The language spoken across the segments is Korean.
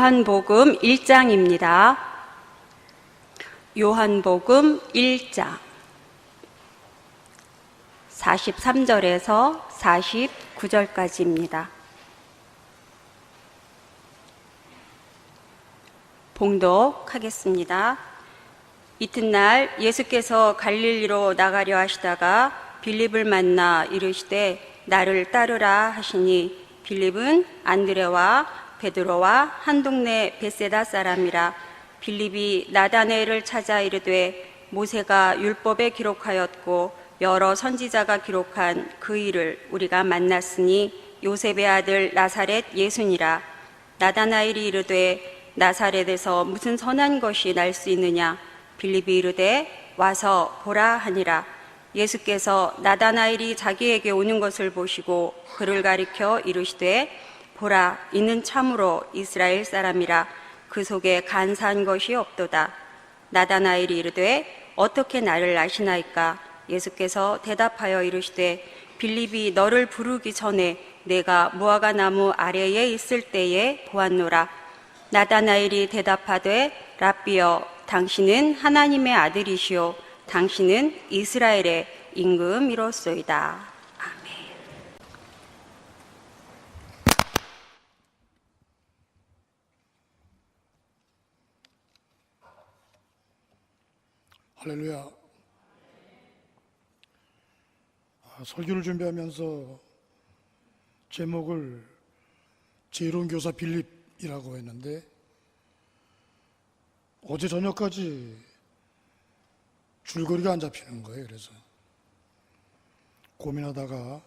요한복음 1장입니다. 요한복음 1장 43절에서 49절까지입니다. 봉독하겠습니다. 이튿날 예수께서 갈릴리로 나가려 하시다가 빌립을 만나 이르시되 나를 따르라 하시니 빌립은 안드레와 베드로와 한 동네 벳세다 사람이라. 빌립이 나다나엘을 찾아 이르되 모세가 율법에 기록하였고 여러 선지자가 기록한 그 일을 우리가 만났으니 요셉의 아들 나사렛 예수니라. 나다나엘이 이르되 나사렛에서 무슨 선한 것이 날 수 있느냐. 빌립이 이르되 와서 보라 하니라. 예수께서 나다나엘이 자기에게 오는 것을 보시고 그를 가리켜 이르시되 보라, 이는 참으로 이스라엘 사람이라. 그 속에 간사한 것이 없도다. 나다나엘이 이르되 어떻게 나를 아시나이까. 예수께서 대답하여 이르시되 빌립이 너를 부르기 전에 내가 무화과 나무 아래에 있을 때에 보았노라. 나다나엘이 대답하되 랍비여, 당신은 하나님의 아들이시오. 당신은 이스라엘의 임금이로소이다. 할렐루야. 설교를 준비하면서 제목을 지혜로운 교사 빌립이라고 했는데 어제 저녁까지 줄거리가 안 잡히는 거예요. 그래서 고민하다가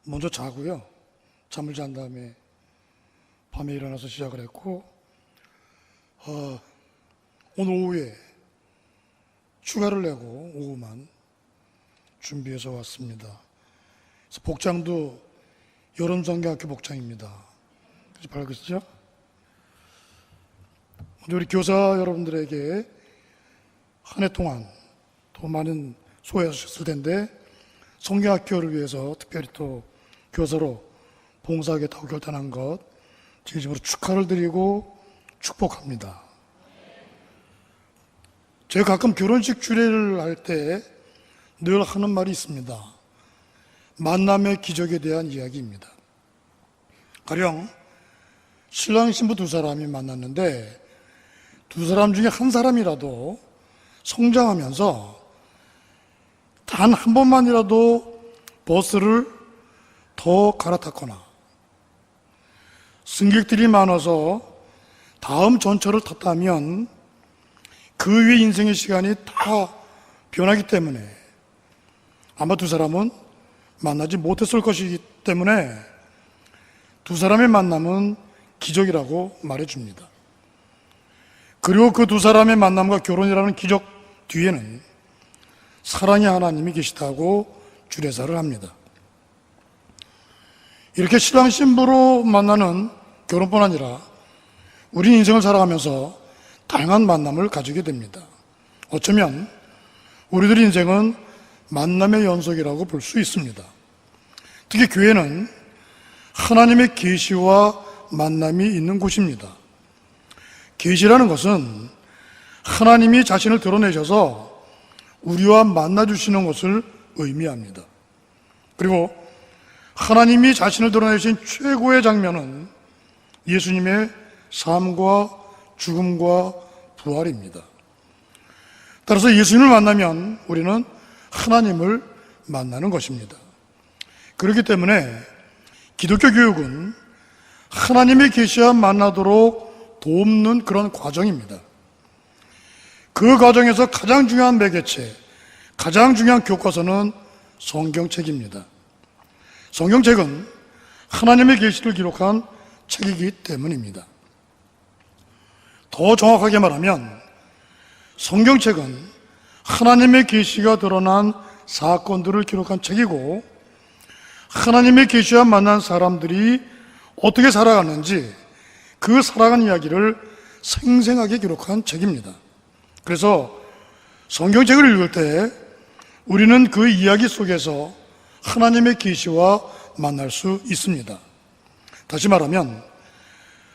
먼저 자고요. 잠을 잔 다음에 밤에 일어나서 시작을 했고 오늘 오후에 휴가를 내고 오후만 준비해서 왔습니다. 그래서 복장도 여름성경학교 복장입니다. 그래서 밝으시죠? 먼저 우리 교사 여러분들에게 한 해 동안 더 많은 수고하셨을 텐데 성경학교를 위해서 특별히 또 교사로 봉사하겠다고 결단한 것 진심으로 축하를 드리고 축복합니다. 제가 가끔 결혼식 주례를 할 때 늘 하는 말이 있습니다. 만남의 기적에 대한 이야기입니다. 가령 신랑 신부 두 사람이 만났는데 두 사람 중에 한 사람이라도 성장하면서 단 한 번만이라도 버스를 더 갈아탔거나 승객들이 많아서 다음 전철을 탔다면 그 위에 인생의 시간이 다 변하기 때문에 아마 두 사람은 만나지 못했을 것이기 때문에 두 사람의 만남은 기적이라고 말해줍니다. 그리고 그 두 사람의 만남과 결혼이라는 기적 뒤에는 사랑의 하나님이 계시다고 주례사를 합니다. 이렇게 신랑 신부로 만나는 결혼뿐 아니라 우리 인생을 살아가면서 다양한 만남을 가지게 됩니다. 어쩌면 우리들 인생은 만남의 연속이라고 볼 수 있습니다. 특히 교회는 하나님의 계시와 만남이 있는 곳입니다. 계시라는 것은 하나님이 자신을 드러내셔서 우리와 만나주시는 것을 의미합니다. 그리고 하나님이 자신을 드러내신 최고의 장면은 예수님의 삶과 죽음과 부활입니다. 따라서 예수님을 만나면 우리는 하나님을 만나는 것입니다. 그렇기 때문에 기독교 교육은 하나님의 계시와 만나도록 돕는 그런 과정입니다. 그 과정에서 가장 중요한 매개체, 가장 중요한 교과서는 성경책입니다. 성경책은 하나님의 계시를 기록한 책이기 때문입니다. 더 정확하게 말하면 성경책은 하나님의 계시가 드러난 사건들을 기록한 책이고 하나님의 계시와 만난 사람들이 어떻게 살아갔는지 그 살아간 이야기를 생생하게 기록한 책입니다. 그래서 성경책을 읽을 때 우리는 그 이야기 속에서 하나님의 계시와 만날 수 있습니다. 다시 말하면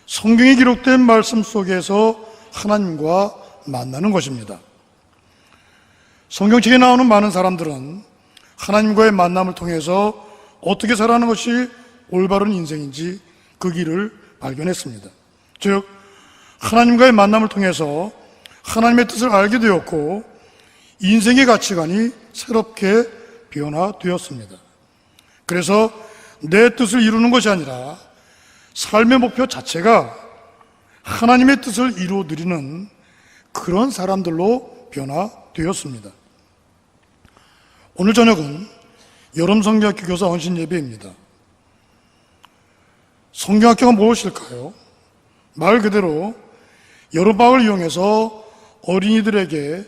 성경에 기록된 말씀 속에서 하나님과 만나는 것입니다. 성경책에 나오는 많은 사람들은 하나님과의 만남을 통해서 어떻게 살아가는 것이 올바른 인생인지 그 길을 발견했습니다. 즉, 하나님과의 만남을 통해서 하나님의 뜻을 알게 되었고 인생의 가치관이 새롭게 변화되었습니다. 그래서 내 뜻을 이루는 것이 아니라 삶의 목표 자체가 하나님의 뜻을 이루어드리는 그런 사람들로 변화되었습니다. 오늘 저녁은 여름성경학교 교사 헌신 예배입니다. 성경학교가 무엇일까요? 말 그대로 여름방학을 이용해서 어린이들에게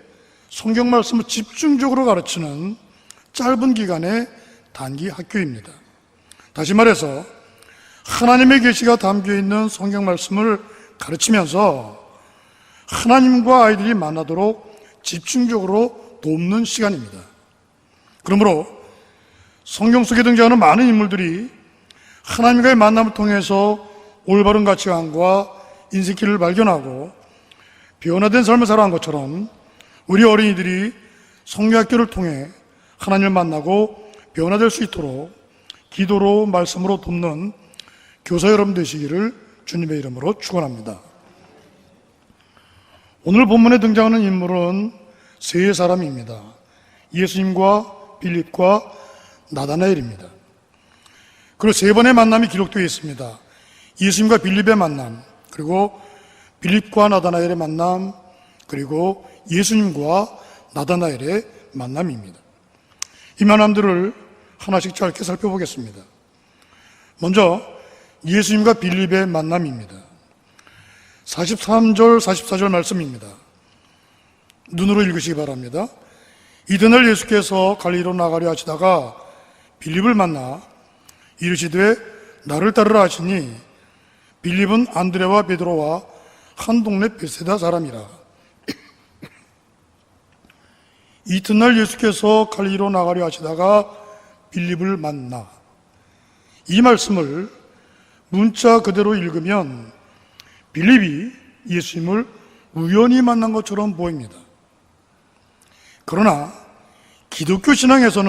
성경 말씀을 집중적으로 가르치는 짧은 기간의 단기 학교입니다. 다시 말해서 하나님의 계시가 담겨있는 성경 말씀을 가르치면서 하나님과 아이들이 만나도록 집중적으로 돕는 시간입니다. 그러므로 성경 속에 등장하는 많은 인물들이 하나님과의 만남을 통해서 올바른 가치관과 인생길을 발견하고 변화된 삶을 살아간 것처럼 우리 어린이들이 성경학교를 통해 하나님을 만나고 변화될 수 있도록 기도로 말씀으로 돕는 교사 여러분 되시기를 주님의 이름으로 축원합니다. 오늘 본문에 등장하는 인물은 세 사람입니다. 예수님과 빌립과 나다나엘입니다. 그리고 세 번의 만남이 기록되어 있습니다. 예수님과 빌립의 만남, 그리고 빌립과 나다나엘의 만남, 그리고 예수님과 나다나엘의 만남입니다. 이 만남들을 하나씩 짧게 살펴보겠습니다. 먼저 예수님과 빌립의 만남입니다. 43절, 44절 말씀입니다. 눈으로 읽으시기 바랍니다. 이튿날 예수께서 갈릴리로 나가려 하시다가 빌립을 만나 이르시되 나를 따르라 하시니 빌립은 안드레와 베드로와 한 동네 베세다 사람이라. 이튿날 예수께서 갈릴리로 나가려 하시다가 빌립을 만나. 이 말씀을 문자 그대로 읽으면 빌립이 예수님을 우연히 만난 것처럼 보입니다. 그러나 기독교 신앙에서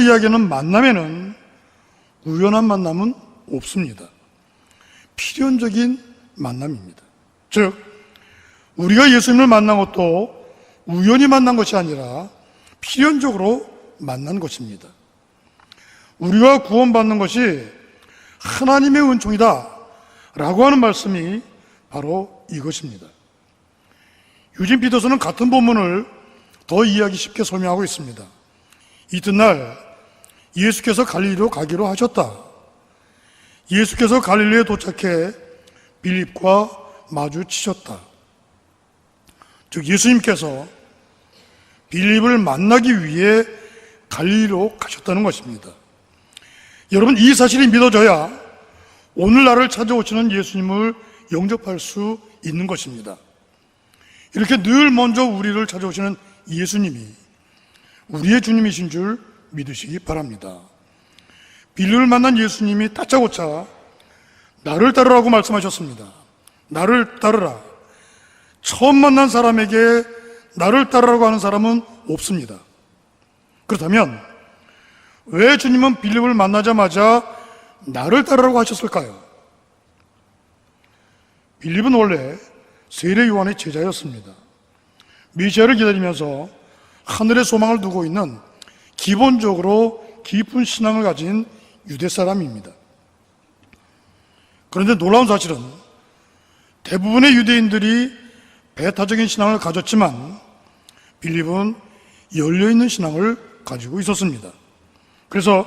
이야기하는 만남에는 우연한 만남은 없습니다. 필연적인 만남입니다. 즉, 우리가 예수님을 만난 것도 우연히 만난 것이 아니라 필연적으로 만난 것입니다. 우리가 구원받는 것이 하나님의 은총이다 라고 하는 말씀이 바로 이것입니다. 유진 피터스는 같은 본문을 더 이해하기 쉽게 설명하고 있습니다. 이튿날 예수께서 갈릴리로 가기로 하셨다. 예수께서 갈릴리에 도착해 빌립과 마주치셨다. 즉, 예수님께서 빌립을 만나기 위해 갈릴리로 가셨다는 것입니다. 여러분, 이 사실이 믿어져야 오늘 나를 찾아오시는 예수님을 영접할 수 있는 것입니다. 이렇게 늘 먼저 우리를 찾아오시는 예수님이 우리의 주님이신 줄 믿으시기 바랍니다. 빌립을 만난 예수님이 다짜고짜 나를 따르라고 말씀하셨습니다. 나를 따르라. 처음 만난 사람에게 나를 따르라고 하는 사람은 없습니다. 그렇다면 왜 주님은 빌립을 만나자마자 나를 따르라고 하셨을까요? 빌립은 원래 세례 요한의 제자였습니다. 메시아를 기다리면서 하늘의 소망을 두고 있는 기본적으로 깊은 신앙을 가진 유대 사람입니다. 그런데 놀라운 사실은 대부분의 유대인들이 배타적인 신앙을 가졌지만 빌립은 열려있는 신앙을 가지고 있었습니다. 그래서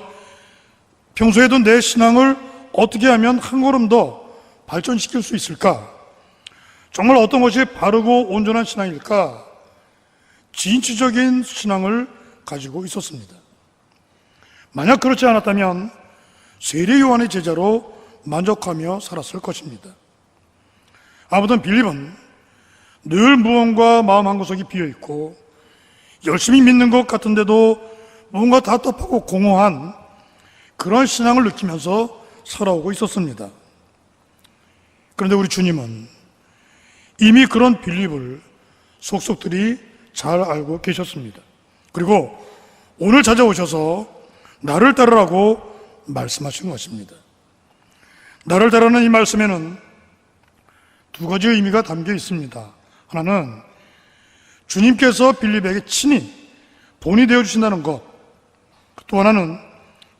평소에도 내 신앙을 어떻게 하면 한 걸음 더 발전시킬 수 있을까? 정말 어떤 것이 바르고 온전한 신앙일까? 진취적인 신앙을 가지고 있었습니다. 만약 그렇지 않았다면 세례 요한의 제자로 만족하며 살았을 것입니다. 아무튼 빌립은 늘 무언가 마음 한구석이 비어있고 열심히 믿는 것 같은데도 뭔가 답답하고 공허한 그런 신앙을 느끼면서 살아오고 있었습니다. 그런데 우리 주님은 이미 그런 빌립을 속속들이 잘 알고 계셨습니다. 그리고 오늘 찾아오셔서 나를 따르라고 말씀하신 것입니다. 나를 따르는 이 말씀에는 두 가지 의미가 담겨 있습니다. 하나는 주님께서 빌립에게 친히 본이 되어 주신다는 것, 또 하나는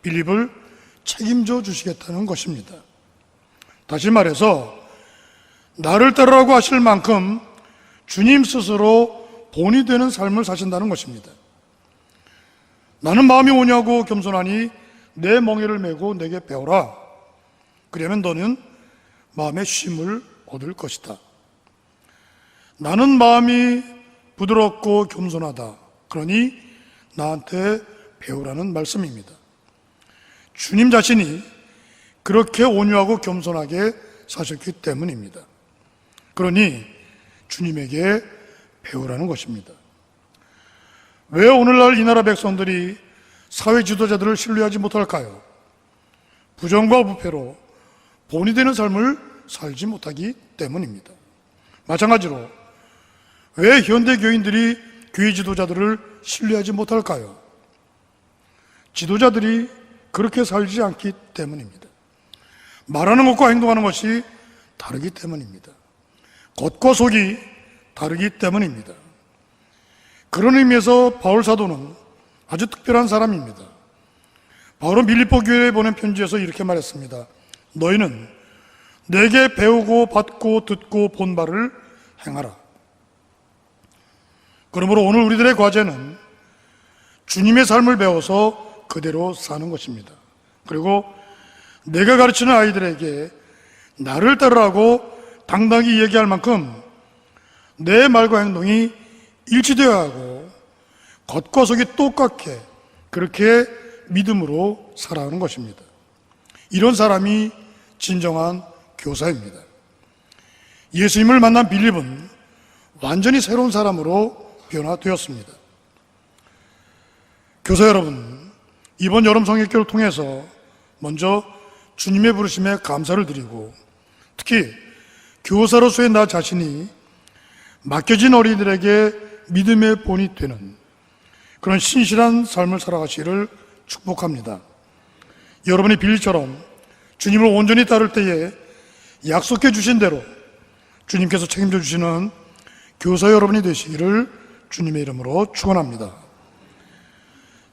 빌립을 책임져 주시겠다는 것입니다. 다시 말해서 나를 따르라고 하실 만큼 주님 스스로 본이 되는 삶을 사신다는 것입니다. 나는 마음이 온유하고 겸손하니 내 멍에를 메고 내게 배우라. 그러면 너는 마음의 쉼을 얻을 것이다. 나는 마음이 부드럽고 겸손하다. 그러니 나한테 배우라는 말씀입니다. 주님 자신이 그렇게 온유하고 겸손하게 사셨기 때문입니다. 그러니 주님에게 배우라는 것입니다. 왜 오늘날 이 나라 백성들이 사회 지도자들을 신뢰하지 못할까요? 부정과 부패로 본이 되는 삶을 살지 못하기 때문입니다. 마찬가지로 왜 현대 교인들이 교회 지도자들을 신뢰하지 못할까요? 지도자들이 그렇게 살지 않기 때문입니다. 말하는 것과 행동하는 것이 다르기 때문입니다. 겉과 속이 다르기 때문입니다. 그런 의미에서 바울 사도는 아주 특별한 사람입니다. 바울은 빌립보 교회에 보낸 편지에서 이렇게 말했습니다. 너희는 내게 배우고 받고 듣고 본 바를 행하라. 그러므로 오늘 우리들의 과제는 주님의 삶을 배워서 그대로 사는 것입니다. 그리고 내가 가르치는 아이들에게 나를 따르라고 당당히 얘기할 만큼 내 말과 행동이 일치되어야 하고 겉과 속이 똑같게 그렇게 믿음으로 살아가는 것입니다. 이런 사람이 진정한 교사입니다. 예수님을 만난 빌립은 완전히 새로운 사람으로 변화되었습니다. 교사 여러분, 이번 여름 성역교를 통해서 먼저 주님의 부르심에 감사를 드리고 특히 교사로서의 나 자신이 맡겨진 어린이들에게 믿음의 본이 되는 그런 신실한 삶을 살아가시기를 축복합니다. 여러분이 빌립처럼 주님을 온전히 따를 때에 약속해 주신 대로 주님께서 책임져 주시는 교사 여러분이 되시기를 주님의 이름으로 축원합니다.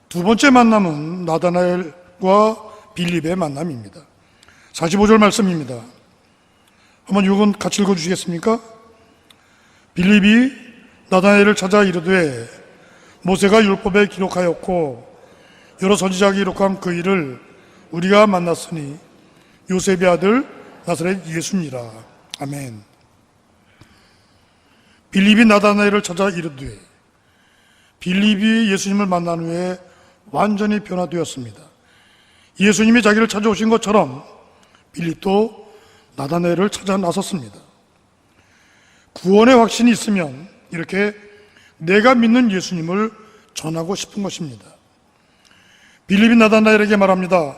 두 번째 만남은 나다나엘과 빌립의 만남입니다. 45절 말씀입니다. 한번 이건 같이 읽어주시겠습니까? 빌립이 나다나엘을 찾아 이르되 모세가 율법에 기록하였고 여러 선지자가 기록한 그 일을 우리가 만났으니 요셉의 아들 나사렛 예수니라. 아멘. 빌립이 나다나엘을 찾아 이르되 빌립이 예수님을 만난 후에 완전히 변화되었습니다. 예수님이 자기를 찾아오신 것처럼 빌립도 나다나엘을 찾아 나섰습니다. 구원의 확신이 있으면 이렇게 내가 믿는 예수님을 전하고 싶은 것입니다. 빌립이 나다나엘에게 말합니다.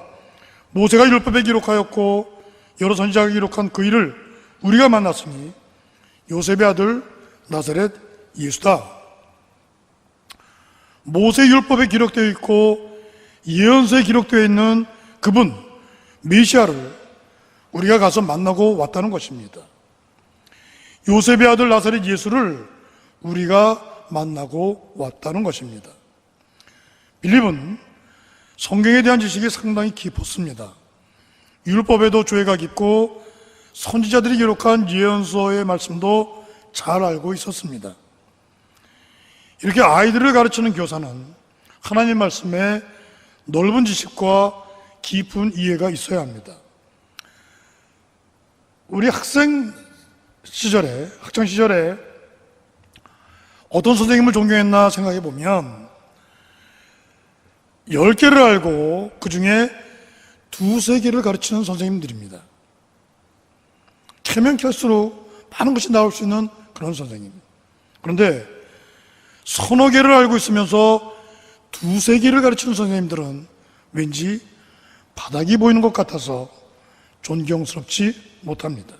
모세가 율법에 기록하였고 여러 선지자가 기록한 그 일을 우리가 만났으니 요셉의 아들 나사렛 예수다. 모세 율법에 기록되어 있고 예언서에 기록되어 있는 그분 메시아를 우리가 가서 만나고 왔다는 것입니다. 요셉의 아들 나사렛 예수를 우리가 만나고 왔다는 것입니다. 빌립은 성경에 대한 지식이 상당히 깊었습니다. 율법에도 조예가 깊고 선지자들이 기록한 예언서의 말씀도 잘 알고 있었습니다. 이렇게 아이들을 가르치는 교사는 하나님 말씀에 넓은 지식과 깊은 이해가 있어야 합니다. 우리 학창 시절에 어떤 선생님을 존경했나 생각해 보면 10개를 알고 그 중에 2-3개를 가르치는 선생님들입니다. 캐면 캘수록 많은 것이 나올 수 있는 그런 선생님. 그런데 1-2개를 알고 있으면서 2-3개를 가르치는 선생님들은 왠지 바닥이 보이는 것 같아서 존경스럽지 못합니다.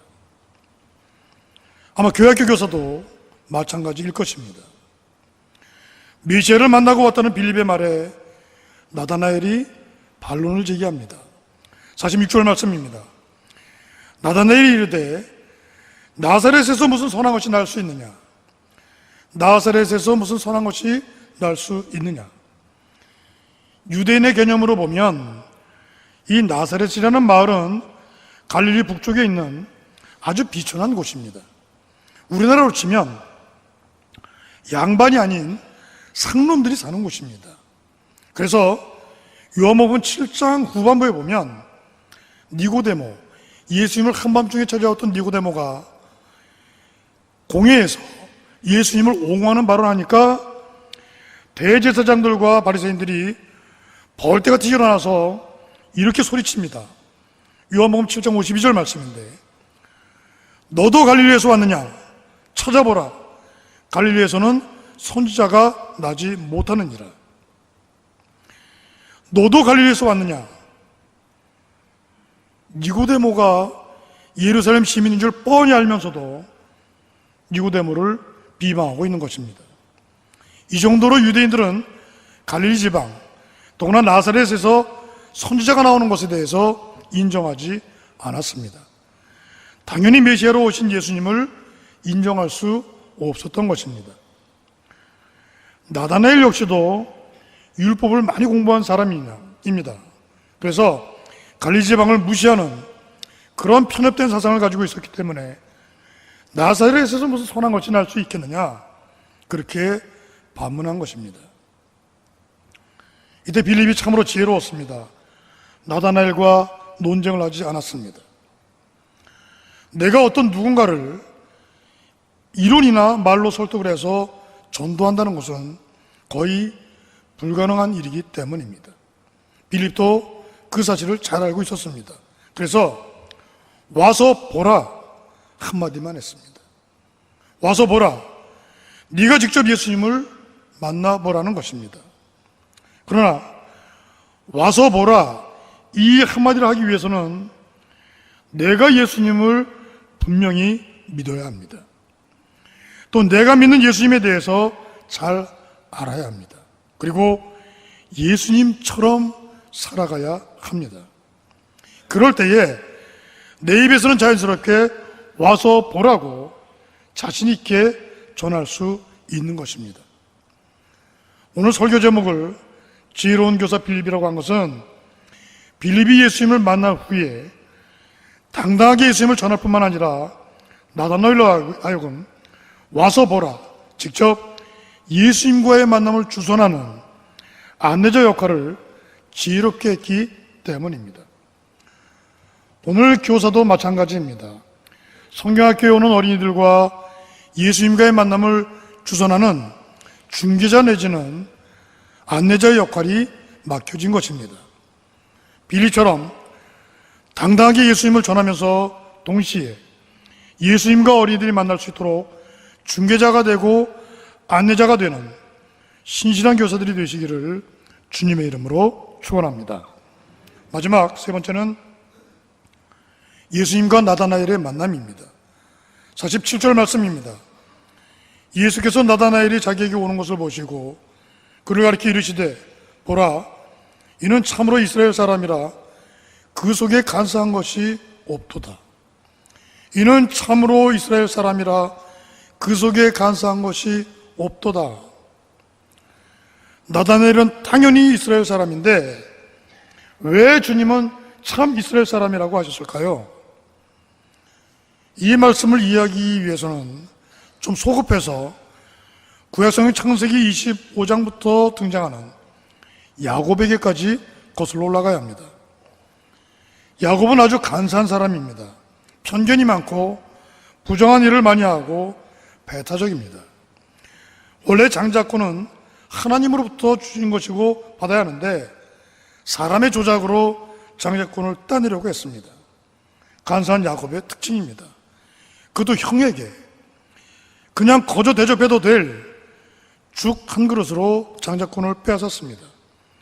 아마 교회학교 교사도 마찬가지일 것입니다. 메시아를 만나고 왔다는 빌립의 말에 나다나엘이 반론을 제기합니다. 46절 말씀입니다. 나다나엘이 이르되 나사렛에서 무슨 선한 것이 날 수 있느냐? 나사렛에서 무슨 선한 것이 날 수 있느냐? 유대인의 개념으로 보면 이 나사렛이라는 마을은 갈릴리 북쪽에 있는 아주 비천한 곳입니다. 우리나라로 치면 양반이 아닌 상놈들이 사는 곳입니다. 그래서 요한복음 7장 후반부에 보면 니고데모, 예수님을 한밤중에 찾아왔던 니고데모가 공회에서 예수님을 옹호하는 발언을 하니까 대제사장들과 바리새인들이 벌떼같이 일어나서 이렇게 소리칩니다. 요한복음 7장 52절 말씀인데 너도 갈릴리에서 왔느냐? 찾아보라. 갈릴리에서는 선지자가 나지 못하느니라. 너도 갈릴리에서 왔느냐? 니고데모가 예루살렘 시민인 줄 뻔히 알면서도 니고데모를 비방하고 있는 것입니다. 이 정도로 유대인들은 갈릴리 지방, 더구나 나사렛에서 선지자가 나오는 것에 대해서 인정하지 않았습니다. 당연히 메시아로 오신 예수님을 인정할 수 없었던 것입니다. 나다나엘 역시도 율법을 많이 공부한 사람입니다. 그래서 갈릴리 지방을 무시하는 그런 편협된 사상을 가지고 있었기 때문에 나사렛에서 무슨 선한 것이 날 수 있겠느냐, 그렇게 반문한 것입니다. 이때 빌립이 참으로 지혜로웠습니다. 나다나엘과 논쟁을 하지 않았습니다. 내가 어떤 누군가를 이론이나 말로 설득을 해서 전도한다는 것은 거의 불가능한 일이기 때문입니다. 빌립도 그 사실을 잘 알고 있었습니다. 그래서 와서 보라 한마디만 했습니다. 와서 보라, 네가 직접 예수님을 만나보라는 것입니다. 그러나 와서 보라 이 한마디를 하기 위해서는 내가 예수님을 분명히 믿어야 합니다. 또 내가 믿는 예수님에 대해서 잘 알아야 합니다. 그리고 예수님처럼 살아가야 합니다. 그럴 때에 내 입에서는 자연스럽게 와서 보라고 자신 있게 전할 수 있는 것입니다. 오늘 설교 제목을 지혜로운 교사 빌립이라고 한 것은 빌립이 예수님을 만난 후에 당당하게 예수님을 전할 뿐만 아니라 나다나엘로 하여금 와서 보라, 직접 예수님과의 만남을 주선하는 안내자 역할을 지혜롭게 했기 때문입니다. 오늘 교사도 마찬가지입니다. 성경학교에 오는 어린이들과 예수님과의 만남을 주선하는 중개자 내지는 안내자의 역할이 맡겨진 것입니다. 빌립처럼 당당하게 예수님을 전하면서 동시에 예수님과 어린이들이 만날 수 있도록 중개자가 되고 안내자가 되는 신실한 교사들이 되시기를 주님의 이름으로 축원합니다. 마지막 세 번째는 예수님과 나다나엘의 만남입니다. 47절 말씀입니다. 예수께서 나다나엘이 자기에게 오는 것을 보시고 그를 가리켜 이르시되 보라, 이는 참으로 이스라엘 사람이라 그 속에 간사한 것이 없도다. 이는 참으로 이스라엘 사람이라 그 속에 간사한 것이 없도다. 나다나엘은 당연히 이스라엘 사람인데 왜 주님은 참 이스라엘 사람이라고 하셨을까요? 이 말씀을 이해하기 위해서는 좀 소급해서 구약성경 창세기 25장부터 등장하는 야곱에게까지 거슬러 올라가야 합니다. 야곱은 아주 간사한 사람입니다. 편견이 많고 부정한 일을 많이 하고 배타적입니다. 원래 장자권은 하나님으로부터 주신 것이고 받아야 하는데 사람의 조작으로 장자권을 따내려고 했습니다. 간사한 야곱의 특징입니다. 그것도 형에게 그냥 거저 대접해도 될 죽 한 그릇으로 장자권을 빼앗았습니다.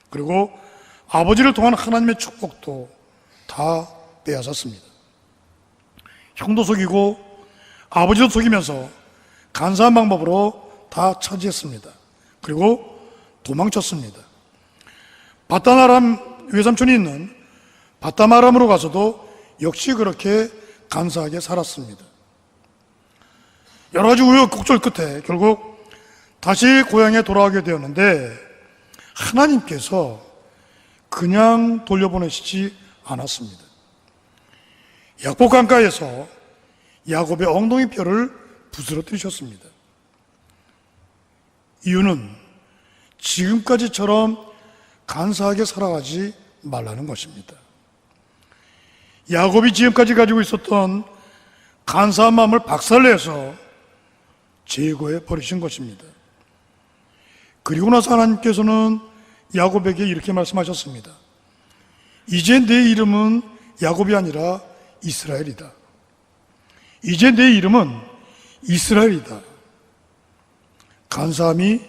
그리고 아버지를 통한 하나님의 축복도 다 빼앗았습니다. 형도 속이고 아버지도 속이면서 간사한 방법으로 다 차지했습니다. 그리고 도망쳤습니다. 바다나람 외삼촌이 있는 바다마람으로 가서도 역시 그렇게 간사하게 살았습니다. 여러 가지 우여곡절 끝에 결국 다시 고향에 돌아가게 되었는데 하나님께서 그냥 돌려보내시지 않았습니다. 약복 강가에서 야곱의 엉덩이뼈를 부스러뜨리셨습니다. 이유는 지금까지처럼 간사하게 살아가지 말라는 것입니다. 야곱이 지금까지 가지고 있었던 간사한 마음을 박살내서 제거해 버리신 것입니다. 그리고 나서 하나님께서는 야곱에게 이렇게 말씀하셨습니다. 이제 내 이름은 야곱이 아니라 이스라엘이다. 이제 내 이름은 이스라엘이다. 간사함이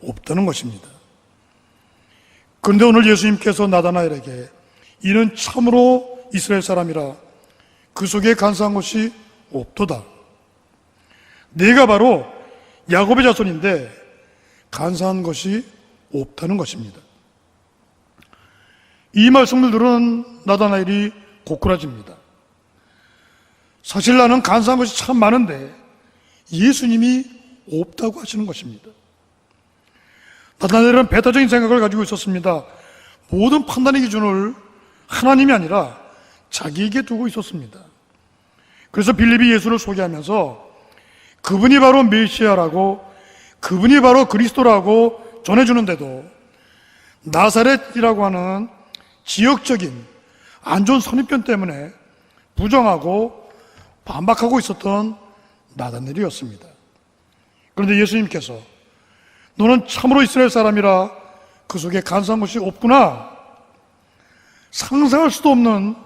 없다는 것입니다. 그런데 오늘 예수님께서 나다나엘에게 이는 참으로 이스라엘 사람이라 그 속에 간사한 것이 없도다. 내가 바로 야곱의 자손인데 간사한 것이 없다는 것입니다. 이 말씀을 들은 나다나엘이 고꾸라집니다. 사실 나는 간사한 것이 참 많은데 예수님이 없다고 하시는 것입니다. 나다나엘은 배타적인 생각을 가지고 있었습니다. 모든 판단의 기준을 하나님이 아니라 자기에게 두고 있었습니다. 그래서 빌립이 예수를 소개하면서 그분이 바로 메시아라고, 그분이 바로 그리스도라고 전해주는데도 나사렛이라고 하는 지역적인 안 좋은 선입견 때문에 부정하고 반박하고 있었던 나다나엘이었습니다. 그런데 예수님께서 너는 참으로 이스라엘 사람이라 그 속에 간사한 것이 없구나, 상상할 수도 없는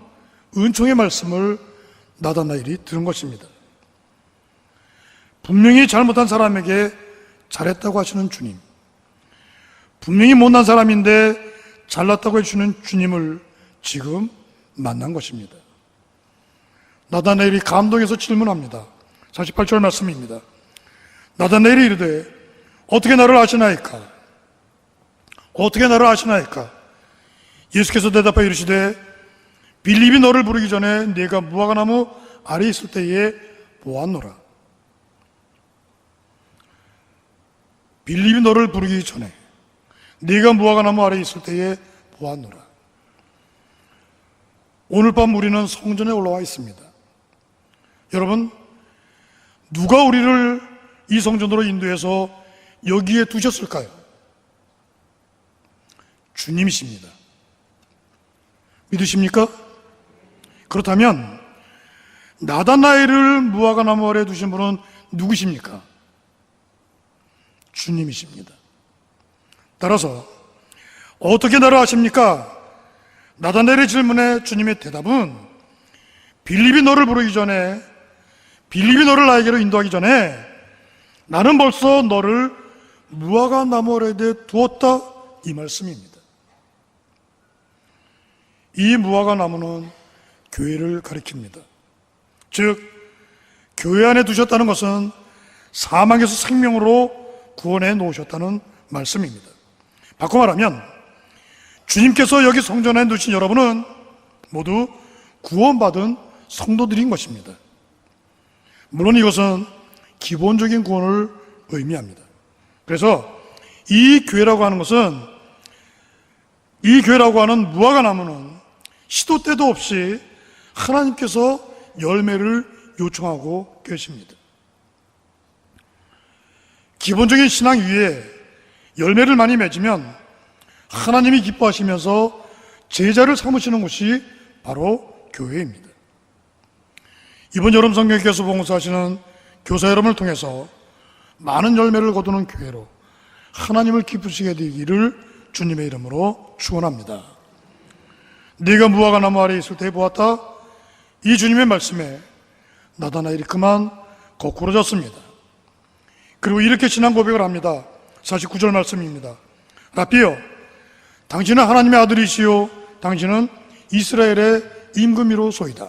은총의 말씀을 나다나엘이 들은 것입니다. 분명히 잘못한 사람에게 잘했다고 하시는 주님, 분명히 못난 사람인데 잘났다고 해주시는 주님을 지금 만난 것입니다. 나다나엘이 감동해서 질문합니다. 48절 말씀입니다. 나다나엘이 이르되 어떻게 나를 아시나이까? 어떻게 나를 아시나이까? 예수께서 대답하여 이르시되 빌립이 너를 부르기 전에 네가 무화과나무 아래에 있을 때에 보았노라. 빌립이 너를 부르기 전에 네가 무화과나무 아래에 있을 때에 보았노라. 오늘 밤 우리는 성전에 올라와 있습니다. 여러분, 누가 우리를 이 성전으로 인도해서 여기에 두셨을까요? 주님이십니다. 믿으십니까? 그렇다면 나다나엘을 무화과나무 아래에 두신 분은 누구십니까? 주님이십니다. 따라서 어떻게 나를 아십니까? 나다나엘의 질문에 주님의 대답은 빌립이 너를 부르기 전에, 빌립이 너를 나에게로 인도하기 전에 나는 벌써 너를 무화과나무 아래에 두었다, 이 말씀입니다. 이 무화과나무는 교회를 가리킵니다. 즉 교회 안에 두셨다는 것은 사망에서 생명으로 구원해 놓으셨다는 말씀입니다. 바꿔 말하면 주님께서 여기 성전에 두신 여러분은 모두 구원받은 성도들인 것입니다. 물론 이것은 기본적인 구원을 의미합니다. 그래서 이 교회라고 하는 것은, 이 교회라고 하는 무화과나무는 시도 때도 없이 하나님께서 열매를 요청하고 계십니다. 기본적인 신앙 위에 열매를 많이 맺으면 하나님이 기뻐하시면서 제자를 삼으시는 곳이 바로 교회입니다. 이번 여름 성경교회에서 봉사하시는 교사 여러분을 통해서 많은 열매를 거두는 교회로 하나님을 기쁘시게 되기를 주님의 이름으로 축원합니다. 네가 무화과나무 아래에 있을 때 보았다, 이 주님의 말씀에 나다나엘이 그만 거꾸로졌습니다. 그리고 이렇게 신앙 고백을 합니다. 49절 말씀입니다. 라삐여, 당신은 하나님의 아들이시요 당신은 이스라엘의 임금이로소이다.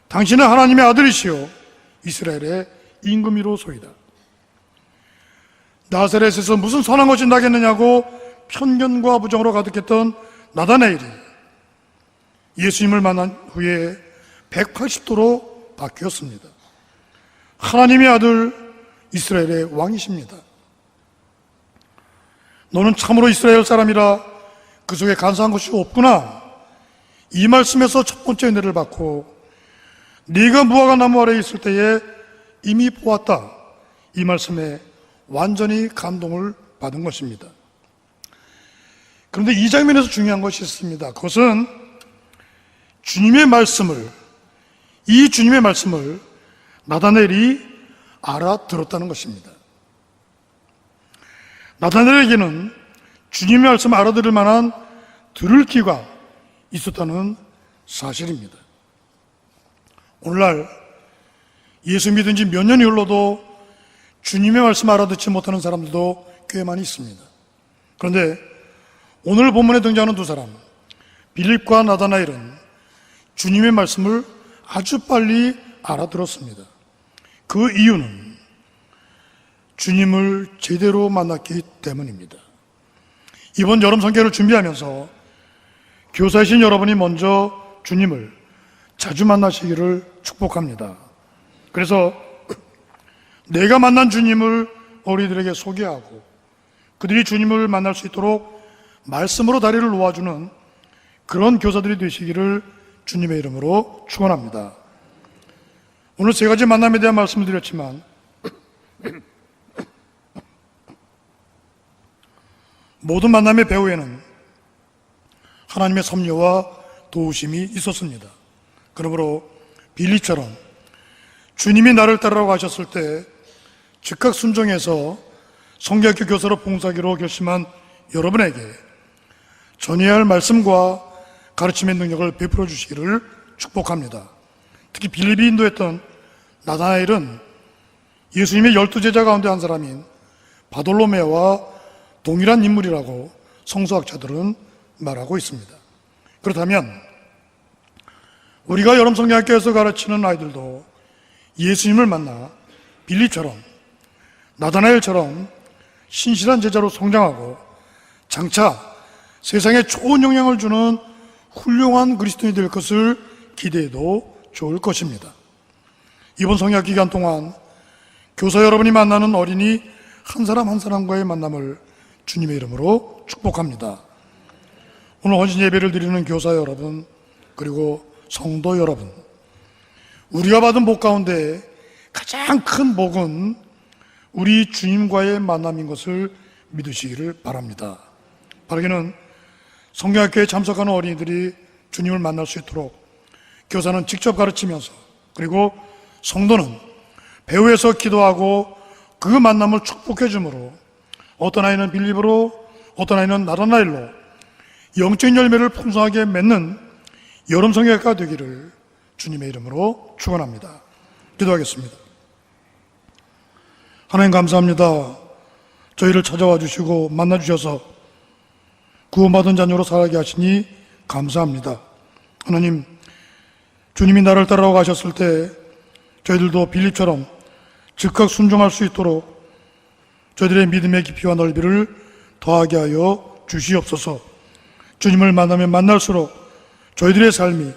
당신은 하나님의 아들이시요 이스라엘의 임금이로소이다. 나사렛에서 무슨 선한 것이 나겠느냐고 편견과 부정으로 가득했던 나다나엘이 예수님을 만난 후에 180도로 바뀌었습니다. 하나님의 아들, 이스라엘의 왕이십니다. 너는 참으로 이스라엘 사람이라 그 속에 간사한 것이 없구나. 이 말씀에서 첫 번째 은혜를 받고 네가 무화과 나무 아래에 있을 때에 이미 보았다. 이 말씀에 완전히 감동을 받은 것입니다. 그런데 이 장면에서 중요한 것이 있습니다. 그것은 이 주님의 말씀을 나다나엘이 알아들었다는 것입니다. 나다나엘에게는 주님의 말씀을 알아들을 만한 들을 귀가 있었다는 사실입니다. 오늘날 예수 믿은 지 몇 년이 흘러도 주님의 말씀 알아듣지 못하는 사람들도 꽤 많이 있습니다. 그런데 오늘 본문에 등장하는 두 사람, 빌립과 나다나엘은 주님의 말씀을 아주 빨리 알아들었습니다. 그 이유는 주님을 제대로 만났기 때문입니다. 이번 여름 성경을 준비하면서 교사이신 여러분이 먼저 주님을 자주 만나시기를 축복합니다. 그래서 내가 만난 주님을 어린이들에게 소개하고 그들이 주님을 만날 수 있도록 말씀으로 다리를 놓아주는 그런 교사들이 되시기를 주님의 이름으로 축원합니다. 오늘 세 가지 만남에 대한 말씀을 드렸지만 모든 만남의 배후에는 하나님의 섭려와 도우심이 있었습니다. 그러므로 빌립처럼 주님이 나를 따르라고 하셨을 때 즉각 순종해서 성경학교 교사로 봉사하기로 결심한 여러분에게 전해야 할 말씀과 가르침의 능력을 베풀어 주시기를 축복합니다. 특히 빌립이 인도했던 나다나엘은 예수님의 12제자 가운데 한 사람인 바돌로메와 동일한 인물이라고 성서학자들은 말하고 있습니다. 그렇다면 우리가 여름성경학교에서 가르치는 아이들도 예수님을 만나 빌립처럼 나다나엘처럼 신실한 제자로 성장하고 장차 세상에 좋은 영향을 주는 훌륭한 그리스도인이 될 것을 기대해도 좋을 것입니다. 이번 성약 기간 동안 교사 여러분이 만나는 어린이 한 사람 한 사람과의 만남을 주님의 이름으로 축복합니다. 오늘 헌신 예배를 드리는 교사 여러분, 그리고 성도 여러분, 우리가 받은 복 가운데 가장 큰 복은 우리 주님과의 만남인 것을 믿으시기를 바랍니다. 바라기는 성경학교에 참석하는 어린이들이 주님을 만날 수 있도록 교사는 직접 가르치면서, 그리고 성도는 배후에서 기도하고 그 만남을 축복해 주므로 어떤 아이는 빌립으로, 어떤 아이는 나다나엘로 영적인 열매를 풍성하게 맺는 여름 성경학교가 되기를 주님의 이름으로 축원합니다. 기도하겠습니다. 하나님 감사합니다. 저희를 찾아와 주시고 만나 주셔서 구원받은 자녀로 살아가게 하시니 감사합니다. 하나님, 주님이 나를 따라오고 하셨을 때 저희들도 빌립처럼 즉각 순종할 수 있도록 저희들의 믿음의 깊이와 넓이를 더하게 하여 주시옵소서. 주님을 만나면 만날수록 저희들의 삶이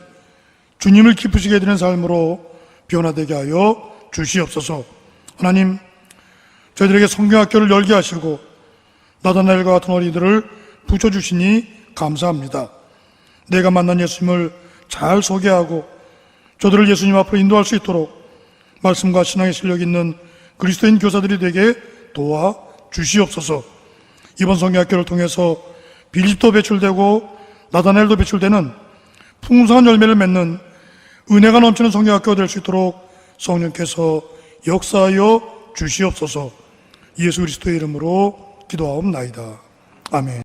주님을 기쁘시게 되는 삶으로 변화되게 하여 주시옵소서. 하나님, 저희들에게 성경학교를 열게 하시고 나다나엘과 같은 어린이들을 붙여주시니 감사합니다. 내가 만난 예수님을 잘 소개하고 저들을 예수님 앞으로 인도할 수 있도록 말씀과 신앙의 실력 있는 그리스도인 교사들이 되게 도와 주시옵소서. 이번 성경학교를 통해서 빌립도 배출되고 나다나엘도 배출되는 풍성한 열매를 맺는 은혜가 넘치는 성경학교가 될 수 있도록 성령께서 역사하여 주시옵소서. 예수 그리스도의 이름으로 기도하옵나이다. 아멘.